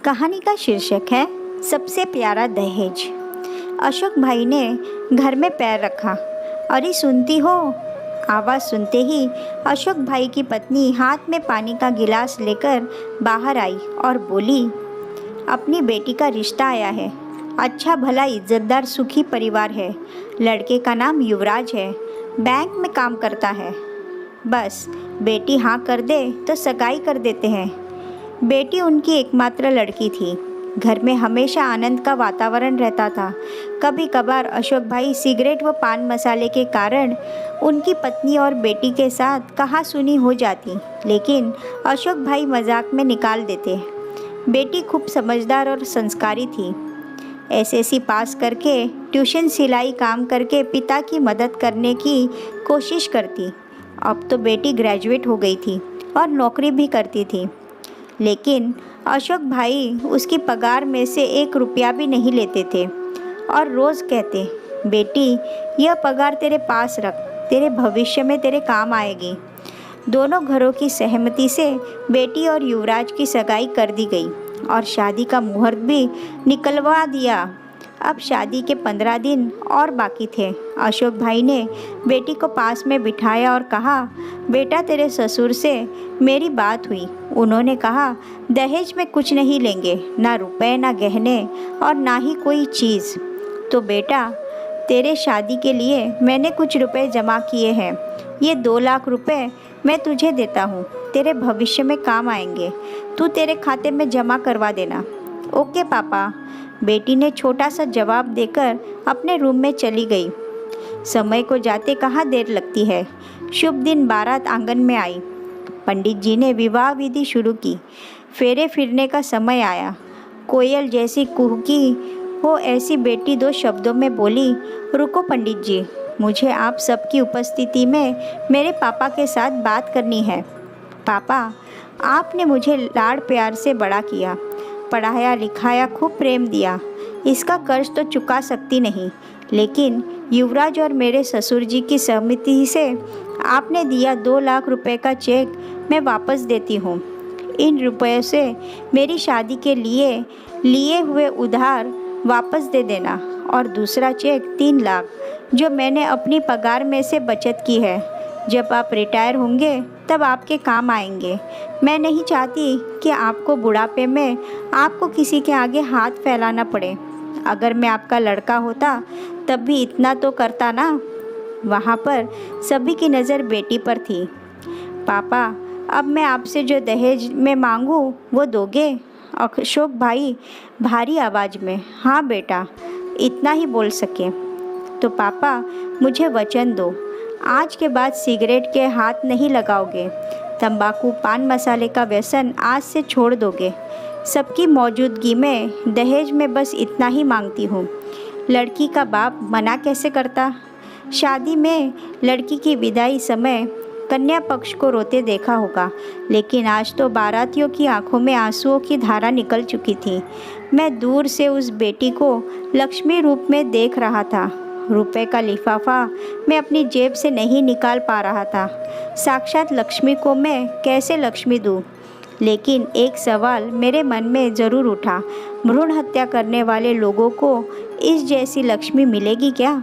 कहानी का शीर्षक है सबसे प्यारा दहेज। अशोक भाई ने घर में पैर रखा। अरे सुनती हो? आवाज़ सुनते ही अशोक भाई की पत्नी हाथ में पानी का गिलास लेकर बाहर आई और बोली, अपनी बेटी का रिश्ता आया है। अच्छा भला इज्जतदार सुखी परिवार है। लड़के का नाम युवराज है, बैंक में काम करता है। बस बेटी हाँ कर दे तो सगाई कर देते हैं। बेटी उनकी एकमात्र लड़की थी। घर में हमेशा आनंद का वातावरण रहता था। कभी कभार अशोक भाई सिगरेट व पान मसाले के कारण उनकी पत्नी और बेटी के साथ कहासुनी हो जाती, लेकिन अशोक भाई मजाक में निकाल देते। बेटी खूब समझदार और संस्कारी थी। एसएससी पास करके ट्यूशन सिलाई काम करके पिता की मदद करने की कोशिश करती। अब तो बेटी ग्रेजुएट हो गई थी और नौकरी भी करती थी, लेकिन अशोक भाई उसकी पगार में से 1 रुपया भी नहीं लेते थे और रोज़ कहते, बेटी यह पगार तेरे पास रख, तेरे भविष्य में तेरे काम आएगी। दोनों घरों की सहमति से बेटी और युवराज की सगाई कर दी गई और शादी का मुहूर्त भी निकलवा दिया। अब शादी के 15 दिन और बाकी थे। अशोक भाई ने बेटी को पास में बिठाया और कहा, बेटा तेरे ससुर से मेरी बात हुई। उन्होंने कहा दहेज में कुछ नहीं लेंगे, ना रुपए ना गहने और ना ही कोई चीज़। तो बेटा तेरे शादी के लिए मैंने कुछ रुपए जमा किए हैं। ये 2 लाख रुपए मैं तुझे देता हूँ, तेरे भविष्य में काम आएंगे। तू तेरे खाते में जमा करवा देना। ओके पापा। बेटी ने छोटा सा जवाब देकर अपने रूम में चली गई। समय को जाते कहाँ देर लगती है। शुभ दिन बारात आंगन में आई। पंडित जी ने विवाह विधि शुरू की। फेरे फिरने का समय आया। कोयल जैसी कुहकी हो ऐसी बेटी 2 शब्दों में बोली, रुको पंडित जी, मुझे आप सबकी उपस्थिति में मेरे पापा के साथ बात करनी है। पापा, आपने मुझे लाड़ प्यार से बड़ा किया, पढ़ाया लिखाया, खूब प्रेम दिया। इसका कर्ज तो चुका सकती नहीं, लेकिन युवराज और मेरे ससुर जी की सहमति से आपने दिया 2 लाख रुपए का चेक मैं वापस देती हूँ। इन रुपयों से मेरी शादी के लिए हुए उधार वापस दे देना और दूसरा चेक 3 लाख जो मैंने अपनी पगार में से बचत की है। जब आप रिटायर होंगे तब आपके काम आएंगे। मैं नहीं चाहती कि आपको बुढ़ापे में आपको किसी के आगे हाथ फैलाना पड़े। अगर मैं आपका लड़का होता तब भी इतना तो करता ना। वहाँ पर सभी की नज़र बेटी पर थी। पापा, अब मैं आपसे जो दहेज में मांगूँ वो दोगे? अशोक भाई भारी आवाज़ में हाँ बेटा इतना ही बोल सके। तो पापा मुझे वचन दो, आज के बाद सिगरेट के हाथ नहीं लगाओगे, तंबाकू पान मसाले का व्यसन आज से छोड़ दोगे। सबकी मौजूदगी में दहेज में बस इतना ही मांगती हूँ। लड़की का बाप मना कैसे करता? शादी में लड़की की विदाई समय कन्या पक्ष को रोते देखा होगा, लेकिन आज तो बारातियों की आंखों में आंसुओं की धारा निकल चुकी थी। मैं दूर से उस बेटी को लक्ष्मी रूप में देख रहा था। रुपए का लिफाफा मैं अपनी जेब से नहीं निकाल पा रहा था। साक्षात लक्ष्मी को मैं कैसे लक्ष्मी दूँ? लेकिन एक सवाल मेरे मन में ज़रूर उठा, भ्रूण हत्या करने वाले लोगों को इस जैसी लक्ष्मी मिलेगी क्या?